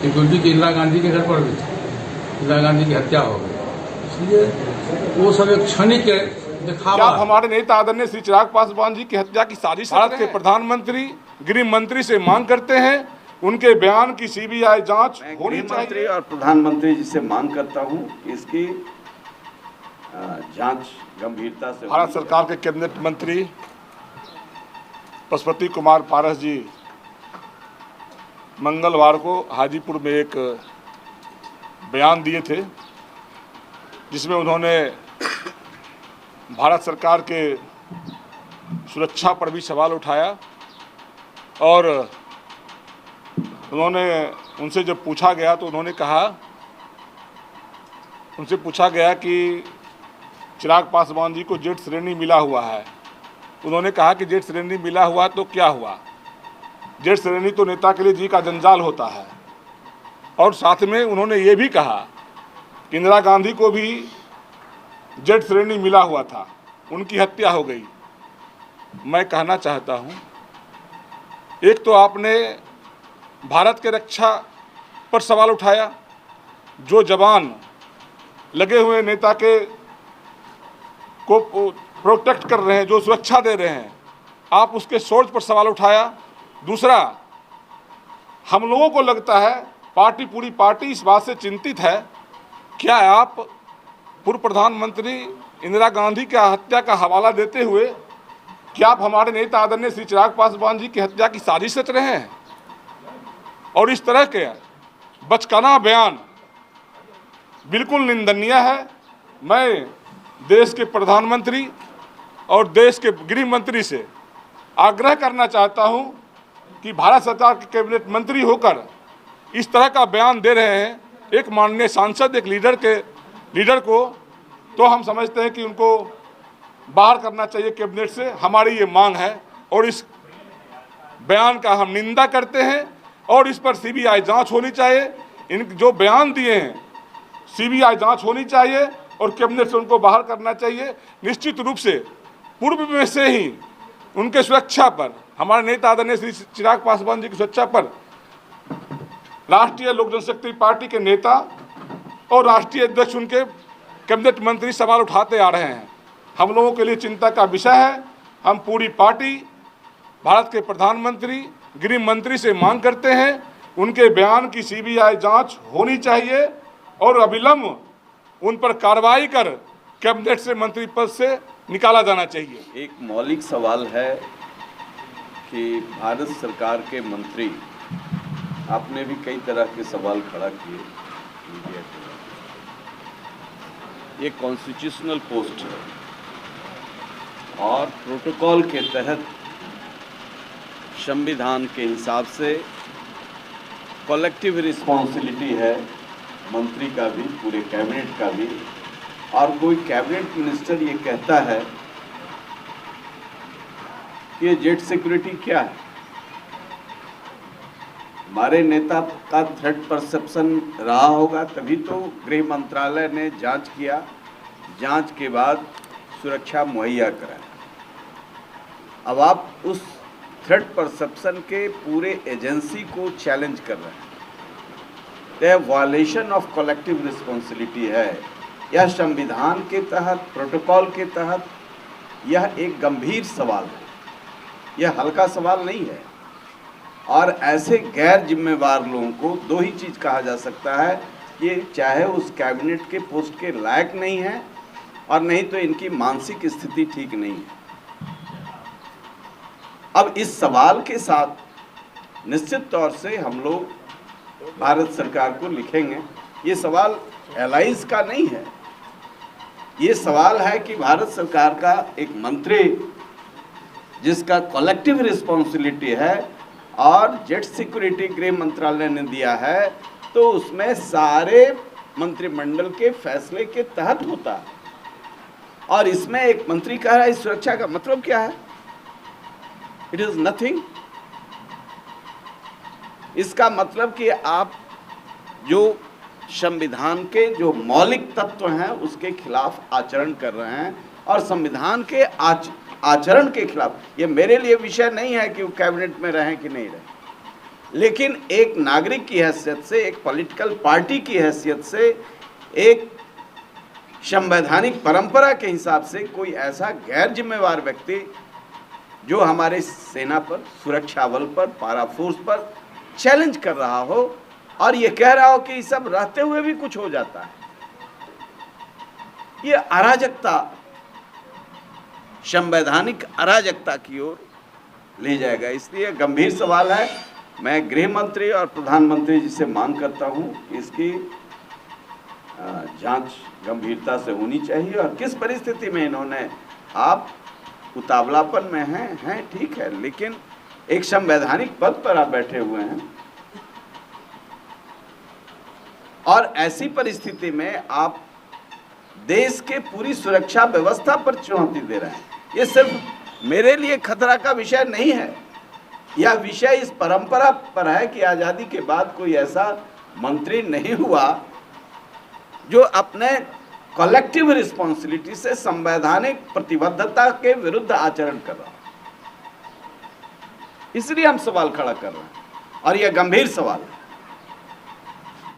Security की इंदिरा गांधी के घर पर भी थी, इंदिरा गांधी की हत्या हो गई, इसलिए वो सब एक क्षणिक दिखावा। क्या हमारे नेता आदरणीय श्री चिराग पासवान जी की हत्या की साजिश भारत के प्रधानमंत्री गृह मंत्री से मांग करते हैं उनके बयान की सीबीआई जांच होनी चाहिए और प्रधानमंत्री जी से मांग करता हूं इसकी जांच गंभीरता से। भारत सरकार के कैबिनेट मंत्री पशुपति कुमार पारस जी मंगलवार को हाजीपुर में एक बयान दिए थे जिसमें उन्होंने भारत सरकार के सुरक्षा पर भी सवाल उठाया और उन्होंने उनसे जब पूछा गया तो उन्होंने कहा उनसे पूछा गया कि चिराग पासवान जी को जेड श्रेणी मिला हुआ है। उन्होंने कहा कि जेड श्रेणी मिला हुआ तो क्या हुआ, जेड श्रेणी तो नेता के लिए जी का जंजाल होता है। और साथ में उन्होंने ये भी कहा कि इंदिरा गांधी को भी जेड श्रेणी मिला हुआ था, उनकी हत्या हो गई। मैं कहना चाहता हूं, एक तो आपने भारत के रक्षा पर सवाल उठाया, जो जवान लगे हुए नेता के को प्रोटेक्ट कर रहे हैं, जो सुरक्षा दे रहे हैं, आप उसके सोर्स पर सवाल उठाया। दूसरा, हम लोगों को लगता है पूरी पार्टी इस बात से चिंतित है, क्या आप पूर्व प्रधानमंत्री इंदिरा गांधी की हत्या का हवाला देते हुए क्या आप हमारे नेता आदरणीय श्री चिराग पासवान जी की हत्या की साजिश रच रहे हैं? और इस तरह के बचकाना बयान बिल्कुल निंदनीय है। मैं देश के प्रधानमंत्री और देश के गृह मंत्री से आग्रह करना चाहता हूं कि भारत सरकार के कैबिनेट मंत्री होकर इस तरह का बयान दे रहे हैं एक माननीय सांसद, एक लीडर को, तो हम समझते हैं कि उनको बाहर करना चाहिए कैबिनेट से। हमारी ये मांग है और इस बयान का हम निंदा करते हैं और इस पर सीबीआई जांच होनी चाहिए। इन जो बयान दिए हैं सीबीआई जांच होनी चाहिए और कैबिनेट से उनको बाहर करना चाहिए। निश्चित रूप से पूर्व में से ही उनके सुरक्षा पर, हमारे नेता आदरणीय श्री चिराग पासवान जी की सुरक्षा पर राष्ट्रीय लोक जनशक्ति पार्टी के नेता और राष्ट्रीय अध्यक्ष उनके कैबिनेट मंत्री सवाल उठाते आ रहे हैं। हम लोगों के लिए चिंता का विषय है। हम पूरी पार्टी भारत के प्रधानमंत्री गृह मंत्री से मांग करते हैं उनके बयान की सीबीआई जांच होनी चाहिए और अविलंब उन पर कार्रवाई कर कैबिनेट से मंत्री पद से निकाला जाना चाहिए। एक मौलिक सवाल है कि भारत सरकार के मंत्री, आपने भी कई तरह के सवाल खड़ा किए मीडिया के, ये कॉन्स्टिट्यूशनल पोस्ट है और प्रोटोकॉल के तहत संविधान के हिसाब से कलेक्टिव रिस्पॉन्सिबिलिटी है मंत्री का भी, पूरे कैबिनेट का भी। और कोई कैबिनेट मिनिस्टर ये कहता है कि ये जेट सिक्योरिटी क्या है, हमारे नेता का थ्रेट परसेप्शन रहा होगा, तभी तो गृह मंत्रालय ने जांच किया, जांच के बाद सुरक्षा मुहैया कराया। अब आप उस थ्रेट परसेप्शन के पूरे एजेंसी को चैलेंज कर रहे हैं। यह वायलेशन ऑफ कलेक्टिव रिस्पॉन्सिबिलिटी है। यह संविधान के तहत, प्रोटोकॉल के तहत यह एक गंभीर सवाल है, यह हल्का सवाल नहीं है। और ऐसे गैर जिम्मेवार लोगों को दो ही चीज़ कहा जा सकता है, ये चाहे उस कैबिनेट के पोस्ट के लायक नहीं है और नहीं तो इनकी मानसिक स्थिति ठीक नहीं है। अब इस सवाल के साथ निश्चित तौर से हम लोग भारत सरकार को लिखेंगे। ये सवाल एलाइज का नहीं है, ये सवाल है कि भारत सरकार का एक मंत्री जिसका कलेक्टिव रिस्पॉन्सिबिलिटी है और जेट सिक्योरिटी गृह मंत्रालय ने दिया है, तो उसमें सारे मंत्रिमंडल के फैसले के तहत होता है। और इसमें एक मंत्री कह रहा है इस सुरक्षा का मतलब क्या है? It is nothing. इसका मतलब कि आप जो संविधान के जो मौलिक तत्व हैं उसके खिलाफ आचरण कर रहे हैं और संविधान के आचरण के खिलाफ। ये मेरे लिए विषय नहीं है कि वो कैबिनेट में रहें कि नहीं रहें, लेकिन एक नागरिक की हैसियत से, एक पॉलिटिकल पार्टी की हैसियत से, एक संवैधानिक परंपरा के हिसाब से कोई ऐसा गैर जिम्मेवार व्यक्ति जो हमारे सेना पर, सुरक्षा बल पर, पारा फोर्स पर चैलेंज कर रहा हो और ये कह रहा हो कि ये सब रहते हुए भी कुछ हो जाता है, ये अराजकता, संवैधानिक अराजकता की ओर ले जाएगा। इसलिए गंभीर सवाल है। मैं गृह मंत्री और प्रधानमंत्री जी से मांग करता हूं कि इसकी जांच गंभीरता से होनी चाहिए और किस परिस्थिति में इन्होंने, आप उतावलापन में हैं ठीक है, लेकिन एक संवैधानिक पद पर आप बैठे हुए हैं और ऐसी परिस्थिति में आप देश के पूरी सुरक्षा व्यवस्था पर चुनौती दे रहे हैं। ये सिर्फ मेरे लिए खतरा का विषय नहीं है, यह विषय इस परंपरा पर है कि आजादी के बाद कोई ऐसा मंत्री नहीं हुआ जो अपने कलेक्टिव रिस्पॉन्सिबिलिटी से, संवैधानिक प्रतिबद्धता के विरुद्ध आचरण कर रहा है। इसलिए हम सवाल खड़ा कर रहे हैं और यह गंभीर सवाल है।